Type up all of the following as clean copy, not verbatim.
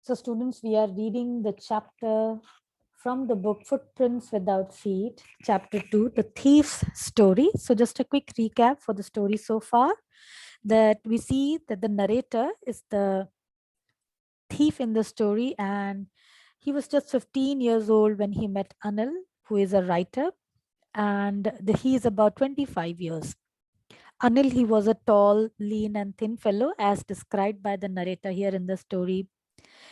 So students, we are reading the chapter from the book Footprints Without Feet, chapter 2, The Thief's Story. So just a quick recap for the story so far, that we see that the narrator is the thief in the story, and he was just 15 years old when he met Anil, who is a writer, and he is about 25 years. Anil, he was a tall, lean, and thin fellow, as described by the narrator here in the story.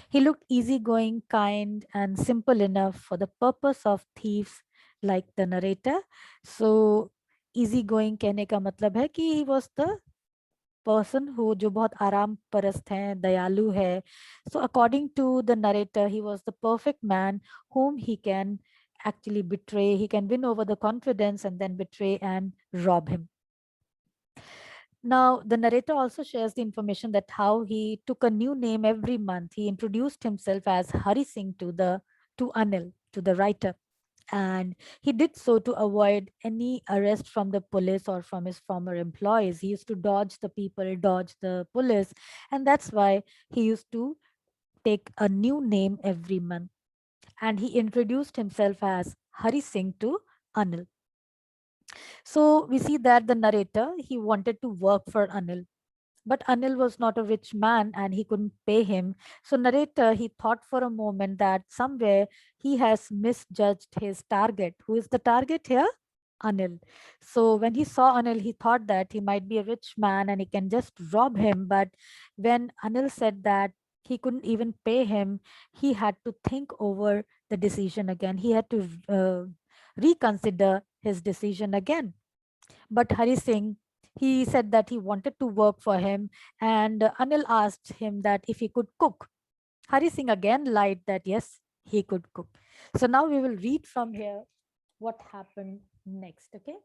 He looked easygoing, kind, and simple enough for the purpose of thieves like the narrator. So, easygoing कहने का मतलब है कि he was the person who जो बहुत आराम परस्त है, दयालु है. So, according to the narrator, he was the perfect man whom he can actually betray. He can win over the confidence and then betray and rob him. Now, the narrator also shares the information that how he took a new name every month. He introduced himself as Hari Singh to Anil, to the writer, and he did so to avoid any arrest from the police or from his former employees. He used to dodge the people, dodge the police, and that's why he used to take a new name every month. And he introduced himself as Hari Singh to Anil. So we see that the narrator, he wanted to work for Anil. But Anil was not a rich man and he couldn't pay him. So narrator, he thought for a moment that somewhere he has misjudged his target. Who is the target here? Anil. So when he saw Anil, he thought that he might be a rich man and he can just rob him. But when Anil said that he couldn't even pay him, he had to think over the decision again. He had to reconsider his decision again. But Hari Singh, he said that he wanted to work for him, and Anil asked him that if he could cook. Hari Singh again lied that yes, he could cook. So now we will read from here what happened next. Okay.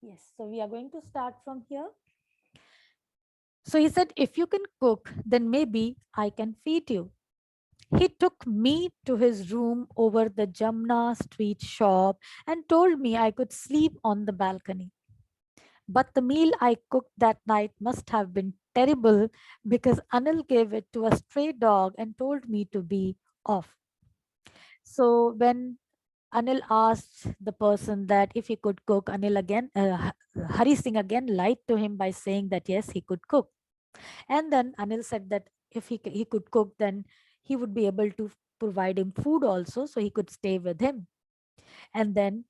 Yes. So we are going to start from here. So he said, if you can cook, then maybe I can feed you. He took me to his room over the Jamna Street shop and told me I could sleep on the balcony. But the meal I cooked that night must have been terrible because Anil gave it to a stray dog and told me to be off. So when Anil asked the person that if he could cook, Hari Singh again lied to him by saying that yes, he could cook. And then Anil said that if he could cook, then he would be able to provide him food also, so he could stay with him. And then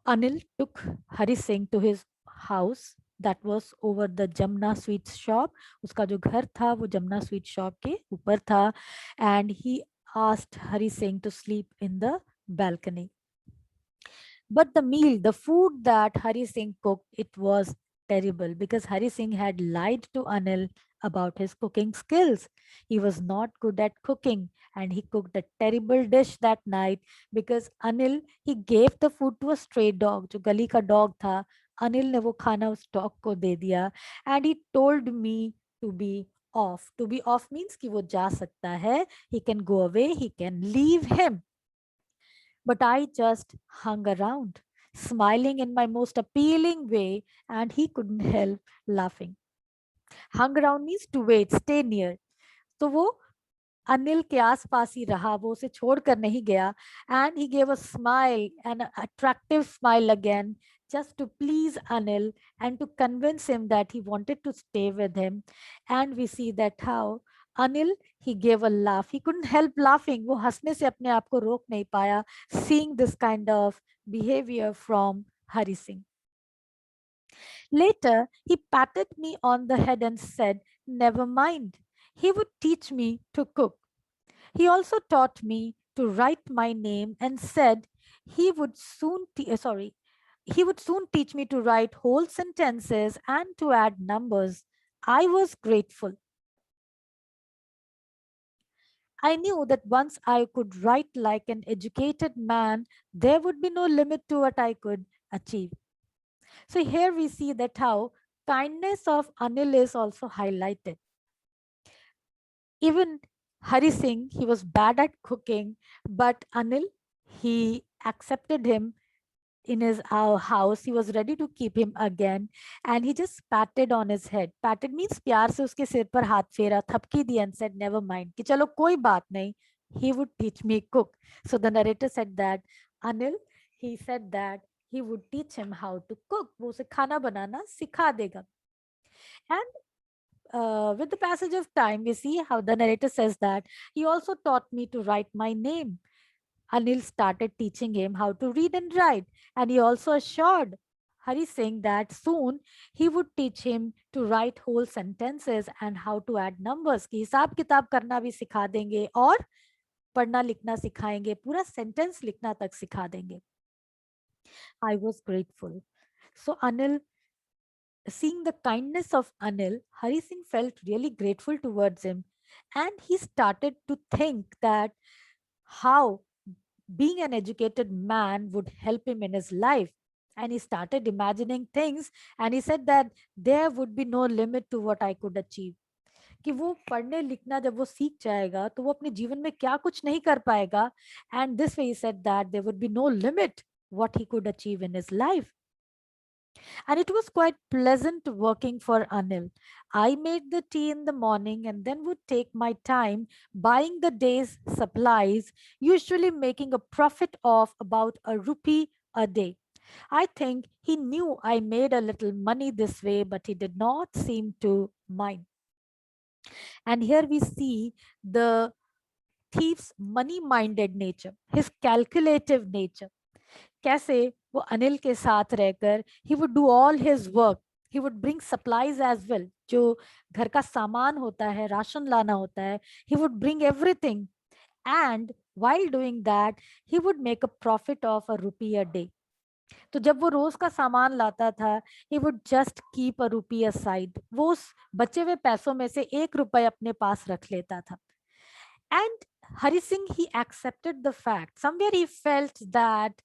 Anil took Hari Singh to his house that was over the Jamna Sweets shop. उसका जो घर था वो Jamna Sweet shop के ऊपर था, and he asked Hari Singh to sleep in the balcony. But the meal, the food that Hari Singh cooked, it was terrible because Hari Singh had lied to Anil about his cooking skills. He was not good at cooking and he cooked a terrible dish that night because Anil, he gave the food to a stray dog, जो गली का dog था. Anil ने वो खाना उस dog को दे दिया, and he told me to be off. To be off means कि वो जा सकता है. He can go away, he can leave him. But I just hung around, smiling in my most appealing way, and he couldn't help laughing. Hung around means to wait, stay near. तो वो अनिल के आसपास ही रहा, वो उसे छोड़कर नहीं गया. And he gave a smile, an attractive smile again, just to please Anil and to convince him that he wanted to stay with him. And we see that how Anil, he gave a laugh. He couldn't help laughing. वो हंसने से अपने आप को रोक नहीं पाया, seeing this kind of behavior from Hari Singh. Later, he patted me on the head and said, "Never mind. He would teach me to cook." He also taught me to write my name and said he would soon he would soon teach me to write whole sentences and to add numbers. I was grateful. I knew that once I could write like an educated man, there would be no limit to what I could achieve. So here we see that how kindness of Anil is also highlighted. Even Hari Singh, he was bad at cooking, but Anil, he accepted him in his house. He was ready to keep him again, and he just patted on his head. Patted means प्यार से उसके सिर पर हाथ फेरा, थपकी दी and said, never mind, कि चलो कोई बात नहीं, he would teach me cook. So the narrator said that Anil, he said that he would teach him how to cook. वो उसे खाना बनाना सिखा देगा. And with the passage of time, we see how the narrator says that he also taught me to write my name. Anil started teaching him how to read and write, and he also assured Hari Singh that soon he would teach him to write whole sentences and how to add numbers. कि हिसाब किताब करना भी सिखा देंगे और पढ़ना लिखना सिखाएंगे, पूरा सेंटेंस लिखना तक सिखा देंगे. I was grateful. So Anil, seeing the kindness of Anil, Hari Singh felt really grateful towards him, and he started to think that how being an educated man would help him in his life. And he started imagining things, and he said that there would be no limit to what I could achieve. कि वो पढ़ने लिखना जब वो सीख जाएगा तो वो अपने जीवन में क्या कुछ नहीं कर पाएगा. And this way he said that there would be no limit what he could achieve in his life. And it was quite pleasant working for Anil. I made the tea in the morning and then would take my time buying the day's supplies, usually making a profit of about a rupee a day. I think he knew I made a little money this way, but he did not seem to mind. And here we see the thief's money minded nature, his calculative nature. कैसे वो अनिल के साथ रहकर he would do all his work, he would bring supplies as well, जो घर का सामान होता है, राशन लाना होता है, he would bring everything, and while doing that he would make a profit of a rupee a day. तो जब वो रोज का सामान लाता था, he would just keep a rupee aside, वो उस बचे हुए पैसों में से 1 रुपए अपने पास रख लेता था. And Hari Singh, he accepted the fact, somewhere he felt that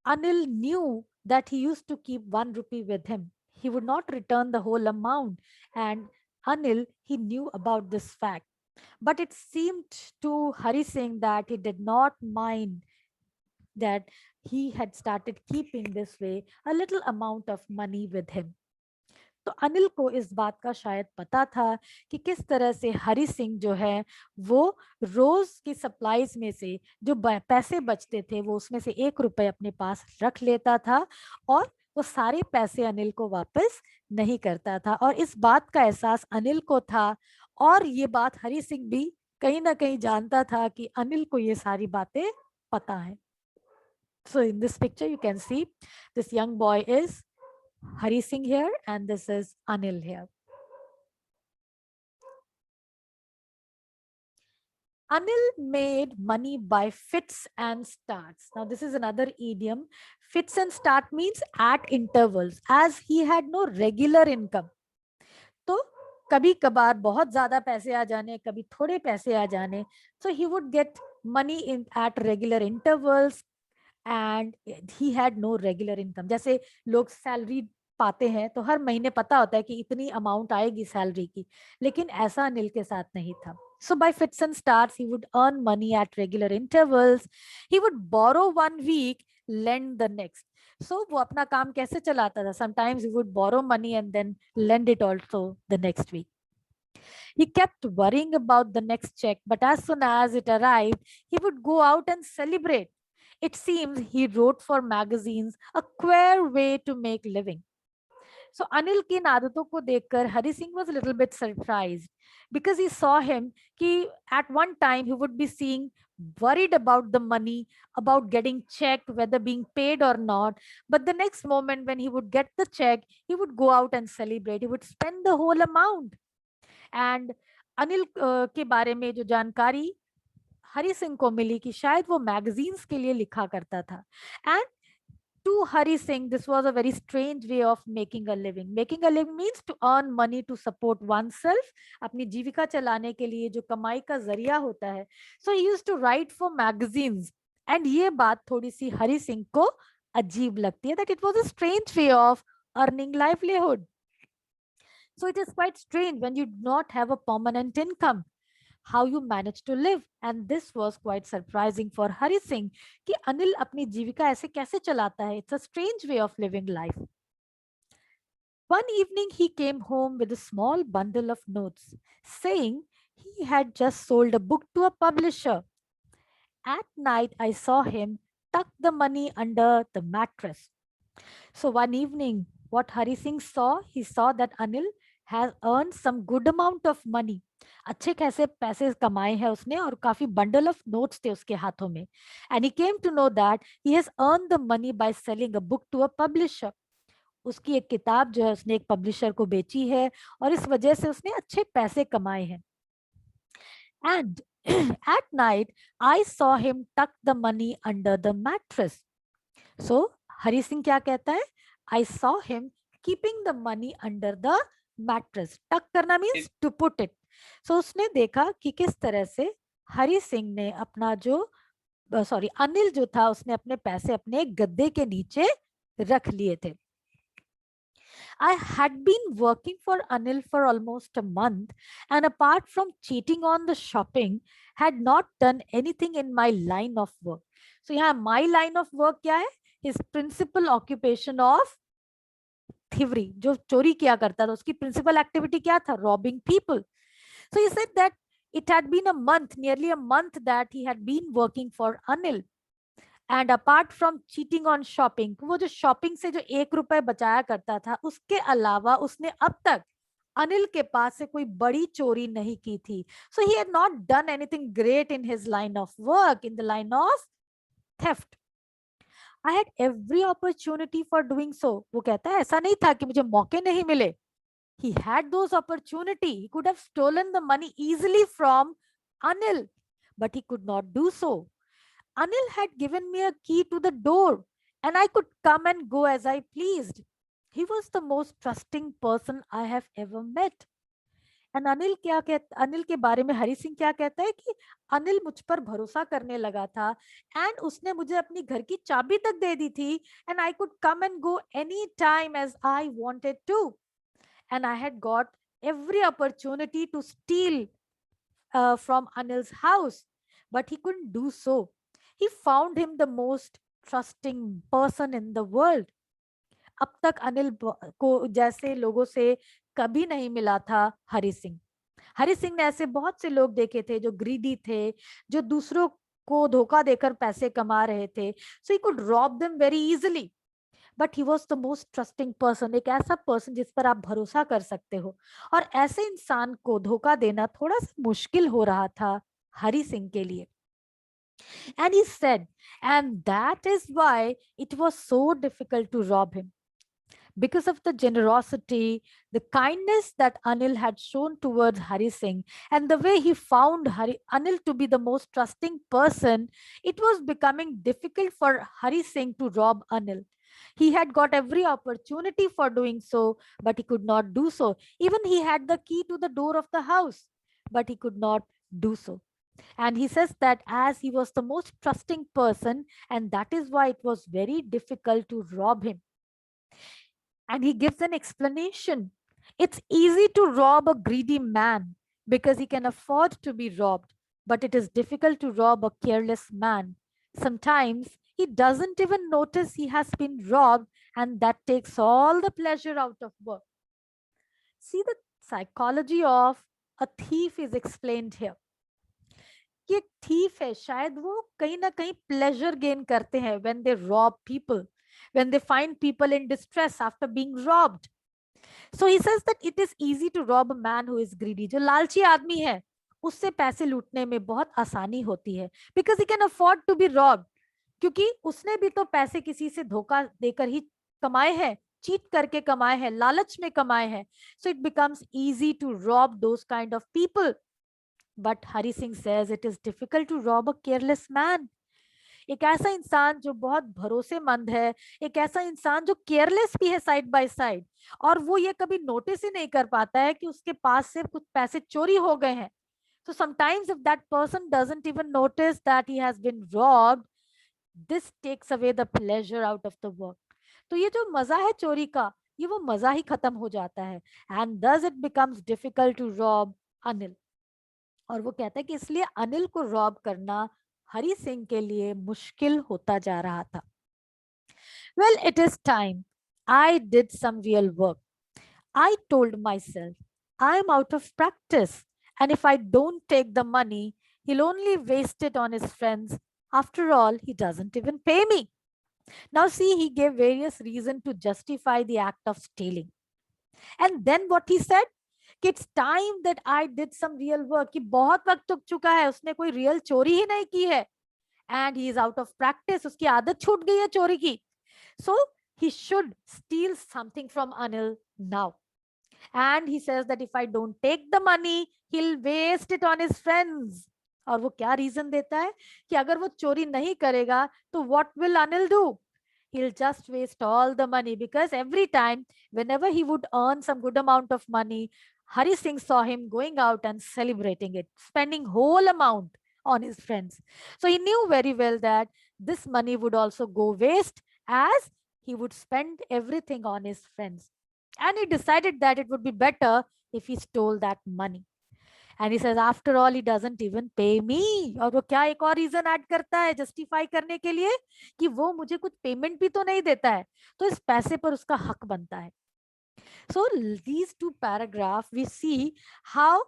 Anil knew that he used to keep 1 rupee with him. He would not return the whole amount. And Anil, he knew about this fact. But it seemed to Hari Singh that he did not mind that he had started keeping this way a little amount of money with him. तो अनिल को इस बात का शायद पता था कि किस तरह से हरि सिंह जो है वो रोज की सप्लाईज में से जो पैसे बचते थे वो उसमें से 1 रुपए अपने पास रख लेता था और वो सारे पैसे अनिल को वापस नहीं करता था. और इस बात का एहसास अनिल को था और ये बात हरि सिंह भी कहीं ना कहीं जानता था कि अनिल को ये सारी बातें पता है. So in this picture you can see this young boy is Hari Singh here and this is Anil here. Anil made money by fits and starts. Now this is another idiom. Fits and start means at intervals, as he had no regular income. तो कभी कभार बहुत ज्यादा पैसे आ जाने, कभी थोड़े पैसे आ जाने. So he would get money in at regular intervals and he had no regular income. जैसे लोग सैलरी पाते हैं तो हर महीने पता होता है कि इतनी अमाउंट आएगी सैलरी की, लेकिन ऐसा अनिल के साथ नहीं था. So by fits and starts, he would earn money at regular intervals. He would borrow 1 week, lend the next. So वो अपना काम कैसे चलाता था? Sometimes he would borrow money and then lend it also the next week. He kept worrying about the next check, but as soon as it arrived, he would go out and celebrate. It seems he wrote for magazines, a queer way to make living. So Anil की इन आदतों को देखकर Hari Singh was a little bit surprised because he saw him कि at one time he would be seeing worried about the money, about getting checked, whether being paid or not. But the next moment when he would get the check, he would go out and celebrate. He would spend the whole amount. And Anil के बारे में जो जानकारी हरि सिंह को मिली कि शायद वो magazines के लिए लिखा करता था. And to Hari Singh, this was a very strange way of making a living. Making a living means to earn money to support oneself. अपनी जीविका चलाने के लिए जो कमाई का जरिया होता है. So he used to write for magazines. And ये बात थोड़ी सी हरि सिंह को अजीब लगती है, that it was a strange way of earning livelihood. So it is quite strange when you do not have a permanent income. how you manage to live. And this was quite surprising for Hari Singh कि अनिल अपनी जीविका ऐसे कैसे चलाता है. It's a strange way of living life. One evening he came home with a small bundle of notes, saying he had just sold a book to a publisher. At night I saw him tuck the money under the mattress. So one evening, what Hari Singh saw, he saw that Anil has earned some good amount of money. अच्छे खासे पैसे कमाए हैं उसने और काफी bundle of notes थे उसके हाथों में. And he came to know that he has earned the money by selling a book to a publisher. उसकी एक किताब जो है उसने एक पब्लिशर को बेची है और इस वजह से उसने अच्छे पैसे कमाए हैं. And at night, I saw him tuck the money under the mattress. So Hari Singh क्या कहता है? I saw him keeping the money under the mattress. Tuck करना means to put it. So उसने देखा कि किस तरह से हरी सिंह ने अपना जो अनिल जो था उसने अपने पैसे अपने गद्दे के नीचे रख लिए थे. I had been working for Anil for almost a month, and apart from cheating on the shopping, had not done anything in my line of work. So यहाँ my line of work क्या है? His principal occupation of thievery, जो चोरी किया करता था, उसकी principal activity क्या था? Robbing people. So he said that it had been a month, nearly a month that he had been working for Anil. And apart from cheating on shopping, वो जो शॉपिंग से जो 1 रुपए बचाया करता था उसके अलावा उसने अब तक अनिल के पास से कोई बड़ी चोरी नहीं की थी. So he had not done anything great in his line of work, in the line of theft. I had every opportunity for doing so. वो कहता है ऐसा नहीं था कि मुझे मौके नहीं मिले. He had those opportunity. He could have stolen the money easily from Anil, but he could not do so. Anil had given me a key to the door and I could come and go as I pleased. He was the most trusting person I have ever met. And Anil के बारे में हरी सिंह क्या कहता है कि अनिल मुझ पर भरोसा करने लगा था एंड उसने मुझे अपनी घर की चाबी तक दे दी थी and I could come and go any time as I wanted to. And I had got every opportunity to steal from Anil's house, but he couldn't do so. He found him the most trusting person in the world. अब तक अनिल को जैसे लोगों से कभी नहीं मिला था हरि सिंह. हरि सिंह ने ऐसे बहुत से लोग देखे थे जो ग्रीडी थे, जो दूसरों को धोखा देकर पैसे कमा रहे थे. So he could rob them very easily, but he was the most trusting person. एक ऐसा पर्सन जिस पर आप भरोसा कर सकते हो, और ऐसे इंसान को धोखा देना थोड़ा सा मुश्किल हो रहा था हरि सिंह के लिए. And he said, and that is why it was so difficult to rob him. Because of the generosity, the kindness that Anil had shown towards Hari Singh, and the way he found Anil to be the most trusting person, it was becoming difficult for Hari Singh to rob Anil. He had got every opportunity for doing so, but he could not do so. Even he had the key to the door of the house, but he could not do so. And he says that as he was the most trusting person, and that is why it was very difficult to rob him. And he gives an explanation. It's easy to rob a greedy man because he can afford to be robbed, but it is difficult to rob a careless man. Sometimes he doesn't even notice he has been robbed, and that takes all the pleasure out of work. See, the psychology of a thief is explained here. कि एक thief है, शायद वो कहीं ना कहीं pleasure gain करते हैं when they rob people, when they find people in distress after being robbed. So he says that it is easy to rob a man who is greedy. जो लालची आदमी है उससे पैसे लूटने में बहुत आसानी होती है, because he can afford to be robbed, क्योंकि उसने भी तो पैसे किसी से धोखा देकर ही कमाए हैं, चीट करके कमाए हैं, लालच में कमाए हैं. So it becomes easy to rob those kind of people. But Hari Singh says it is difficult to rob a careless man. एक ऐसा इंसान जो बहुत भरोसेमंद है, एक ऐसा इंसान जो केयरलेस भी है साइड बाय साइड, और वो ये कभी नोटिस ही नहीं कर पाता है कि उसके पास से कुछ पैसे चोरी हो गए हैं. So sometimes if that person doesn't even notice that he has been robbed, this takes away the pleasure out of the work. तो ये जो मजा है चोरी का, ये वो मजा ही खत्म हो जाता है. And thus it becomes difficult to rob Anil. और वो कहता है कि इसलिए अनिल को रॉब करना हरि सिंह के लिए मुश्किल होता जा रहा था. Well, it is time. I did some real work. I told myself, I am out of practice, and if I don't take the money, he'll only waste it on his friends. After all, he doesn't even pay me. Now, see, he gave various reasons to justify the act of stealing. And then what he said? कि it's time that I did some real work. कि बहुत वक्त हो चुका है, उसने कोई real चोरी ही नहीं की है. And he is out of practice. उसकी आदत छूट गई है चोरी की. So he should steal something from Anil now. And he says that if I don't take the money, he'll waste it on his friends. और वो क्या रीजन देता है कि अगर वो चोरी नहीं करेगा तो what will Anil do? He'll just waste all the money, because every time, whenever he would earn some good amount of money, Hari Singh saw him going out and celebrating it, spending whole amount on his friends. So he knew very well that this money would also go waste, as he would spend everything on his friends. And he decided that it would be better if he stole that money. And he says, after all, he doesn't even pay me. और वो क्या एक और reason add करता है justify करने के लिए कि वो मुझे कुछ पेमेंट भी तो नहीं देता है, तो इस पैसे पर उसका हक बनता है. So these two paragraphs, we see how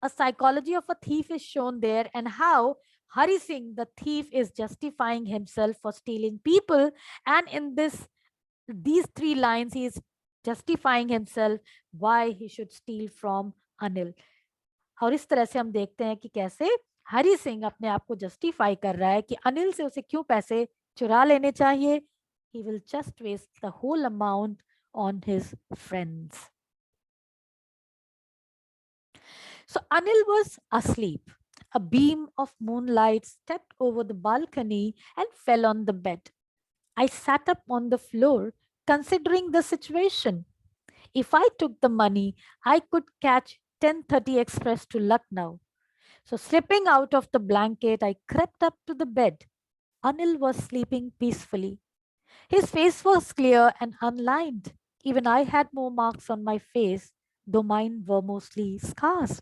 a psychology of a thief is shown there, and how Hari Singh, the thief, is justifying himself for stealing people. And in these three lines, he is justifying himself why he should steal from Anil. और इस तरह से हम देखते हैं कि कैसे हरि सिंह अपने आप को जस्टिफाई कर रहा है कि अनिल से उसे क्यों पैसे चुरा लेने चाहिए. He will just waste the whole amount on his friends. So Anil was asleep. A beam of moonlight stepped over the balcony and fell on the bed. I sat up on the floor, considering the situation. If I took the money, I could catch 10:30 express to Lucknow. So, slipping out of the blanket, I crept up to the bed. Anil was sleeping peacefully. His face was clear and unlined. Even I had more marks on my face, though mine were mostly scars.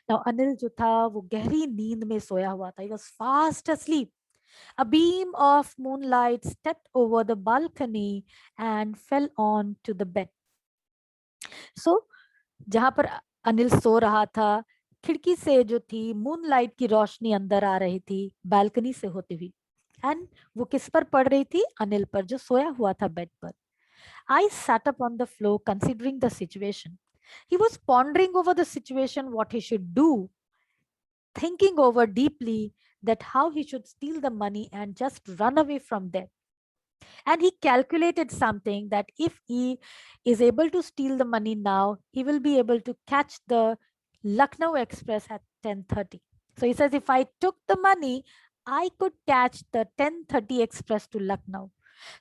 Now, Anil जो था वो गहरी नींद में सोया हुआ था. He was fast asleep. A beam of moonlight stepped over the balcony and fell on to the bed. So, जहां पर अनिल सो रहा था, खिड़की से जो थी मूनलाइट की रोशनी अंदर आ रही थी बालकनी से होती हुई. एंड वो किस पर पड़ रही थी? अनिल पर, जो सोया हुआ था बेड पर. आई sat up on the floor considering the situation. He was pondering over the situation, what he should do, thinking over deeply that how he should steal the money and just run away from there. And he calculated something, that if he is able to steal the money now, he will be able to catch the Lucknow Express at 10:30. So he says, if I took the money, I could catch the 10:30 Express to Lucknow.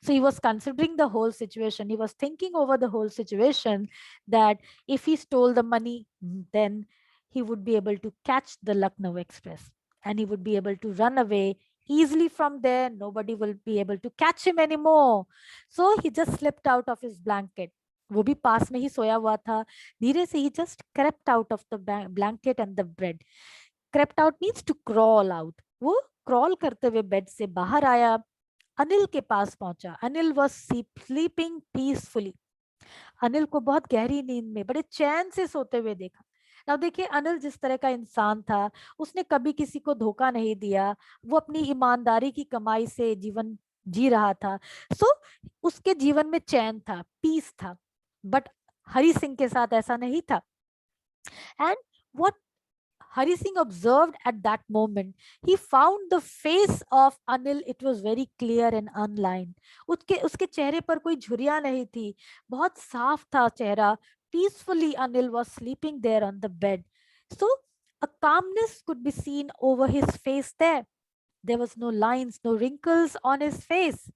So he was considering the whole situation. He was thinking over the whole situation, that if he stole the money, then he would be able to catch the Lucknow Express, and he would be able to run away easily from there. Nobody will be able to catch him anymore. So he just slipped out of his blanket. वो भी पास में ही सोया हुआ था. धीरे से he just crept out of the blanket and the bed. Crept out means to crawl out. वो crawl करते हुए बेड से बाहर आया. अनिल के पास पहुंचा. Anil was sleeping peacefully. Anil को बहुत गहरी नींद में बड़े चैन से सोते हुए देखा. अब देखिए, अनिल जिस तरह का इंसान था, उसने कभी किसी को धोखा नहीं दिया. वो अपनी ईमानदारी की कमाई से जीवन जी रहा था. सो उसके जीवन में चैन था, पीस था. बट हरि सिंह के साथ ऐसा नहीं था. And what Hari Singh observed at that moment, he found the face of Anil. It was very clear and unlined. उसके चेहरे पर कोई झुर्रियां नहीं थी. बहुत साफ था चेहरा. Peacefully, Anil was sleeping there on the bed. So a calmness could be seen over his face there. There was no lines, no wrinkles on his face.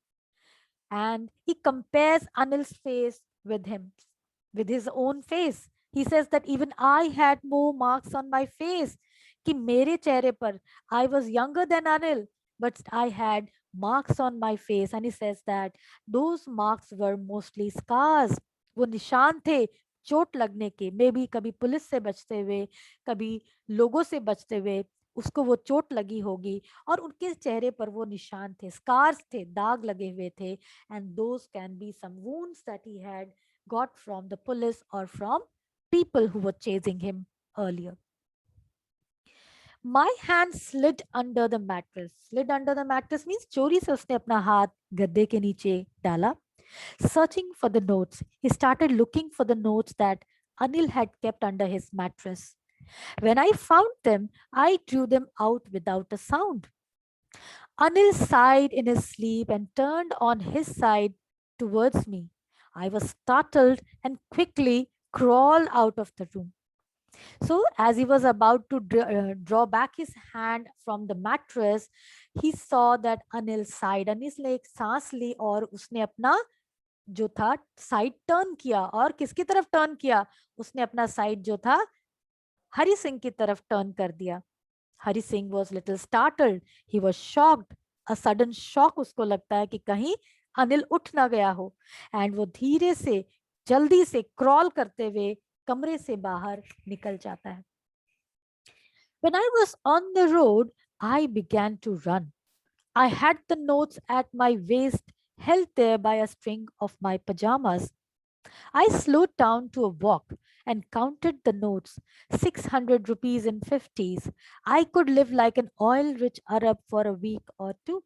And he compares Anil's face with him, with his own face. He says that even I had more marks on my face. कि मेरे चेहरे पर, I was younger than Anil, but I had marks on my face. And he says that those marks were mostly scars. वो निशान थे चोट लगने के, मे बी कभी पुलिस से बचते हुए, कभी लोगों से बचते हुए उसको वो चोट लगी होगी, और उनके चेहरे पर वो निशान थे, स्कार्स थे, दाग लगे हुए थे, and those can be some wounds that he had got from the police और from people who were chasing him earlier. My hand slid under the mattress. Slid under the mattress means चोरी से उसने अपना हाथ गद्दे के नीचे डाला. Searching for the notes, he started looking for the notes that Anil had kept under his mattress. When I found them, I drew them out without a sound. Anil sighed in his sleep and turned on his side towards me. I was startled and quickly crawled out of the room. So, as he was about to draw back his hand from the mattress, he saw that Anil sighed. Anil ने एक सांस ली और उसने अपना जो था side turn किया. और किसकी तरफ टर्न किया? उसने अपना साइड जो था हरि सिंह की तरफ टर्न कर दिया. Hari Singh was little startled, he was shocked. A sudden shock उसको लगता है कि कहीं अनिल उठ ना गया हो. एंड वो धीरे से जल्दी से क्रॉल करते हुए कमरे से बाहर निकल जाता है. When I was on the road, I began to run. I had the notes at my waist, held there by a string of my pajamas. I slowed down to a walk and counted the notes, 600 rupees in 50s. I could live like an oil rich Arab for a week or two.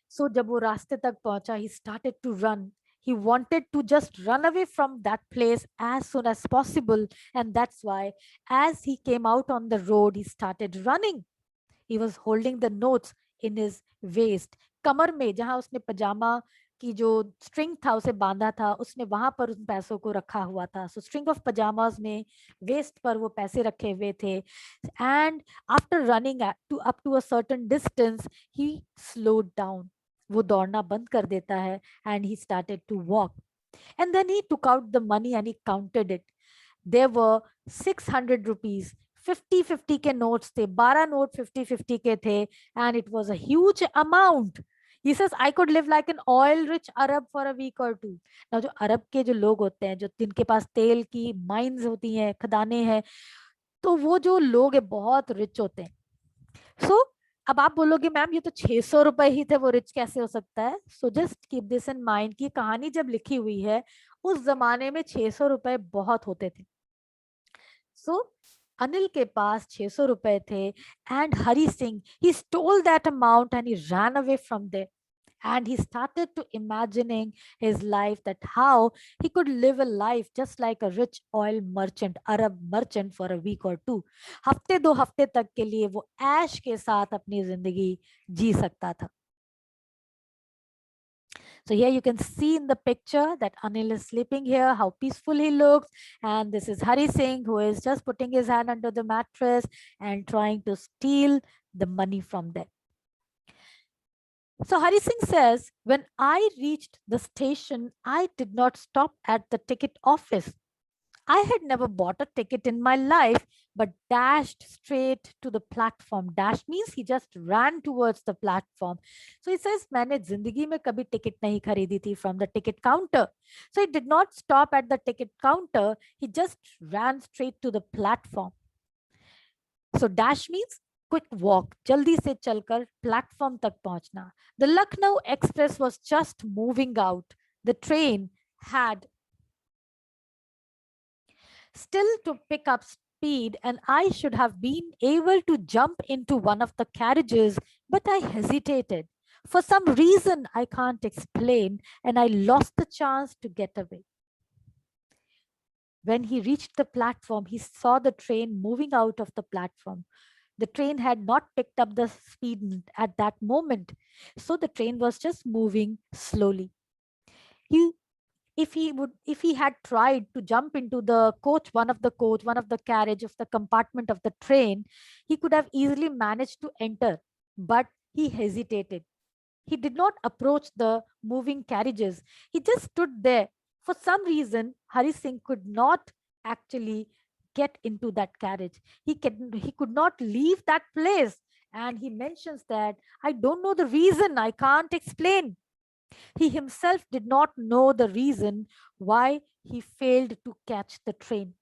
So जब वो रास्ते तक पहुंचा, he started to run. He wanted to just run away from that place as soon as possible. And that's why, as he came out on the road, he started running. He was holding the notes in his waist. कमर में जहां उसने पजामा की जो string था उसे बांधा था, उसने वहां पर उन पैसों को रखा हुआ था. सो स्ट्रिंग ऑफ पजामाज में वेस्ट पर वो पैसे रखे हुए थे. And after running to up to a certain distance, he slowed down. वो दौड़ना बंद कर देता है. And he started to walk. And then he took out the money and he counted it. There were 600 rupees. 50-50 के notes थे, 12 note 50-50 के थे. And it was a huge amount. He says, I could live like an oil rich Arab for a week or two. Now, जो अरब के जो लोग होते हैं, जो जिनके पास तेल की माइंस होती हैं, खदानें हैं, तो वो जो लोग हैं बहुत रिच होते हैं. सो अब आप बोलोगे मैम ये तो 600 रुपए ही थे, वो रिच कैसे हो सकता है? So just keep this in mind की कहानी जब लिखी हुई है उस जमाने में 600 रुपए बहुत होते थे. सो अनिल के पास 600 रुपए थे. And Hari Singh, he stole that amount and he ran away from there. And he started to imagining his life, that how he could live a life just like a rich oil merchant, Arab merchant for a week or two. हफ्ते दो हफ्ते तक के लिए वो ऐश के साथ अपनी जिंदगी जी सकता था. So here you can see in the picture that Anil is sleeping here, how peaceful he looks. And this is Hari Singh, who is just putting his hand under the mattress and trying to steal the money from them. So Hari Singh says, when I reached the station, I did not stop at the ticket office. I had never bought a ticket in my life, but dashed straight to the platform. Dash means he just ran towards the platform. So he says, मैंने जिंदगी में कभी ticket नहीं खरीदी थी from the ticket counter. So he did not stop at the ticket counter. He just ran straight to the platform. So dash means quick walk, जल्दी से चलकर platform तक पहुंचना. The Lucknow Express was just moving out. The train had still to pick up speed, and I should have been able to jump into one of the carriages, but I hesitated. For some reason I can't explain, and I lost the chance to get away. When he reached the platform, he saw the train moving out of the platform. The train had not picked up the speed at that moment, so the train was just moving slowly. He if he had tried to jump into the coach, one of the carriage of the compartment of the train, he could have easily managed to enter, but he hesitated. He did not approach the moving carriages. He just stood there. For some reason, Hari Singh could not actually get into that carriage. He could not leave that place. And he mentions that, I don't know the reason, I can't explain. He himself did not know the reason why he failed to catch the train.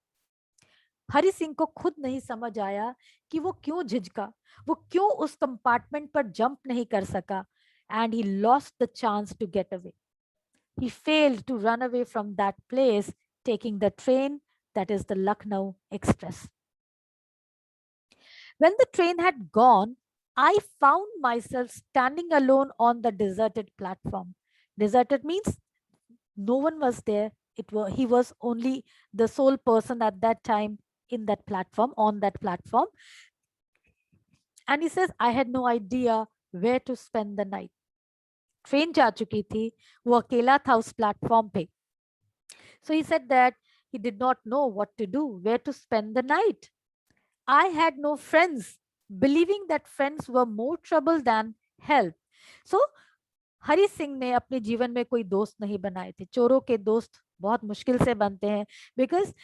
Hari Singh को खुद नहीं समझ आया कि वो क्यों झिझका, वो क्यों उस कंपार्टमेंट पर जंप नहीं कर सका, and he lost the chance to get away. He failed to run away from that place, taking the train that is the Lucknow Express. When the train had gone, I found myself standing alone on the deserted platform. Deserted means no one was there. He was only the sole person at that time in that platform, on that platform. And he says, I had no idea where to spend the night. Train जा चुकी थी, वो अकेला था उस platform पे. So he said that he did not know what to do, where to spend the night. I had no friends, believing that friends were more trouble than help. So Hari Singh ने अपने जीवन में कोई दोस्त नहीं बनाए थे. चोरों के दोस्त बहुत मुश्किल से बनते हैं, because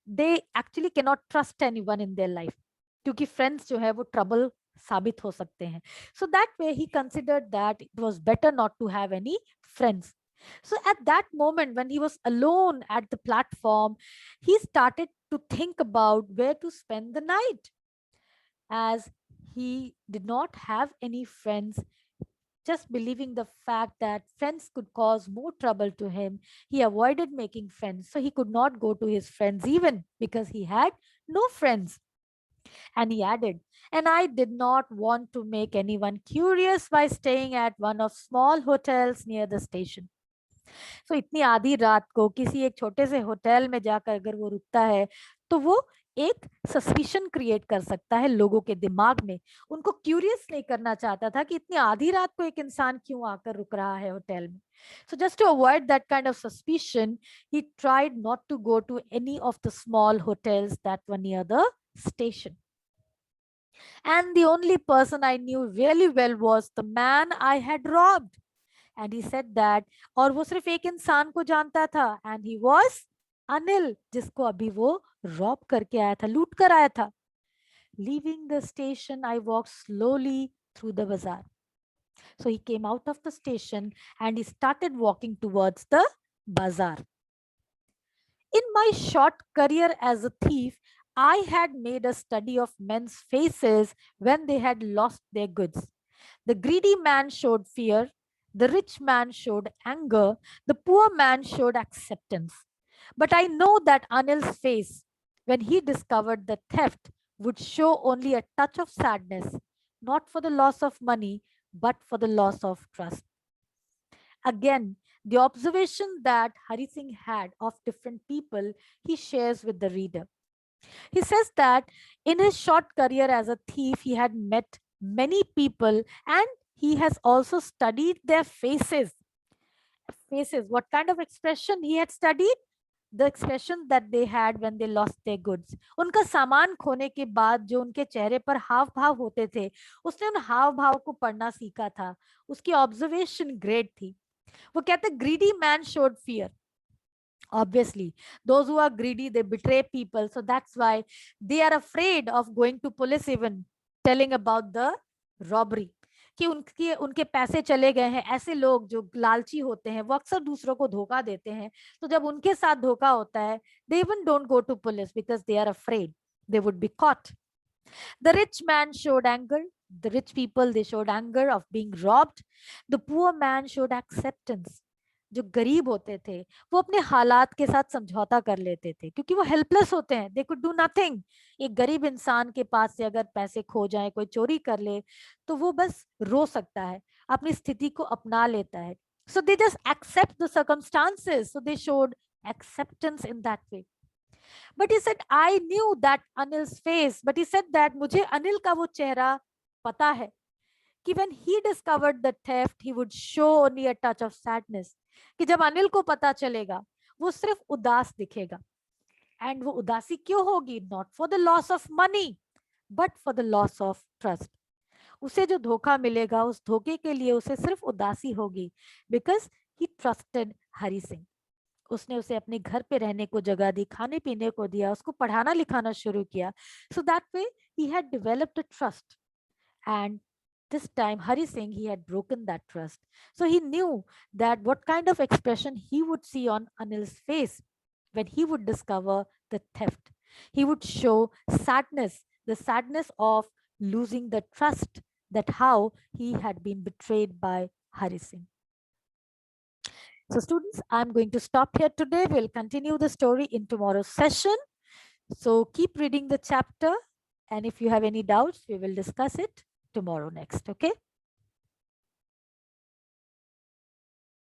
they actually cannot trust anyone in their life, क्योंकि friends जो है वो trouble साबित हो सकते हैं. So that way he considered that it was better not to have any friends. So at that moment, when he was alone at the platform, he started to think about where to spend the night. As he did not have any friends, just believing the fact that friends could cause more trouble to him, he avoided making friends. So he could not go to his friends even because he had no friends. And he added, and I did not want to make anyone curious by staying at one of small hotels near the station. So इतनी आधी रात को किसी एक छोटे से hotel में जाकर अगर वो रुकता है, तो वो एक सस्पिशन क्रिएट कर सकता है लोगों के दिमाग में. उनको क्यूरियस नहीं करना चाहता था कि इतनी आधी रात को एक इंसान क्यों आकर रुक रहा है होटल में. So just to avoid that kind of suspicion, he tried not to go to any of the small hotels that were near the station. And the only person I knew really well was the man I had robbed. And he said that, और वो सिर्फ एक इंसान को जानता था, and he was Anil, जिसको अभी वो रॉब करके आया था, लूट कर आया था. Leaving the station, I walked slowly through the bazaar. So he came out of the station and he started walking towards the bazaar. In my short career as a thief, I had made a study of men's faces when they had lost their goods. The greedy man showed fear, the rich man showed anger, the poor man showed acceptance. But I know that Anil's face, when he discovered the theft, would show only a touch of sadness, not for the loss of money, but for the loss of trust. Again, the observation that Hari Singh had of different people, he shares with the reader. He says that in his short career as a thief, he had met many people and he has also studied their faces. Faces, what kind of expression he had studied? The expression that they had when they lost their goods. उनका सामान खोने के बाद जो उनके चेहरे पर हाव भाव होते थे, उसने उन हाव भाव को पढ़ना सीखा था. उसकी ऑब्जर्वेशन ग्रेट थी. वो कहते greedy man showed fear. Obviously, those who are greedy, they betray people. So that's why they are afraid of going to police, even telling about the robbery. कि उनके पैसे चले गए हैं. ऐसे लोग जो लालची होते हैं वो अक्सर दूसरों को धोखा देते हैं. तो जब उनके साथ धोखा होता है, they even don't go to police because they are afraid they would be caught. The rich man showed anger. The rich people, they showed anger of being robbed. The poor man showed acceptance. जो गरीब होते थे वो अपने हालात के साथ समझौता कर लेते थे, क्योंकि वो हेल्पलेस होते हैं. They could do nothing. एक गरीब इंसान के पास से अगर पैसे खो जाए, कोई चोरी कर ले, तो वो बस रो सकता है, अपनी स्थिति को अपना लेता है. So they just accept the circumstances. So they showed acceptance in that way. But he said, I knew that Anil's face. But he said that मुझे अनिल का वो चेहरा पता है कि when he discovered the theft, he would show only a touch of sadness. कि जब अनिल को पता चलेगा, वो सिर्फ उदास दिखेगा. And वो उदासी क्यों होगी? Not for the loss of money, but for the loss of trust. उसे जो धोखा मिलेगा, उस धोखे के लिए उसे सिर्फ उदासी होगी, because he trusted Hari Singh. उसने उसे अपने घर पे रहने को जगह दी, खाने पीने को दिया, उसको पढ़ाना लिखाना शुरू किया. So that way he had developed a trust. And this time Hari Singh, he had broken that trust. So he knew that what kind of expression he would see on Anil's face when he would discover the theft. He would show sadness, the sadness of losing the trust, that how he had been betrayed by Hari Singh. So students, I'm going to stop here today. We'll continue the story in tomorrow's session. So keep reading the chapter, and if you have any doubts, we will discuss it tomorrow next. Okay.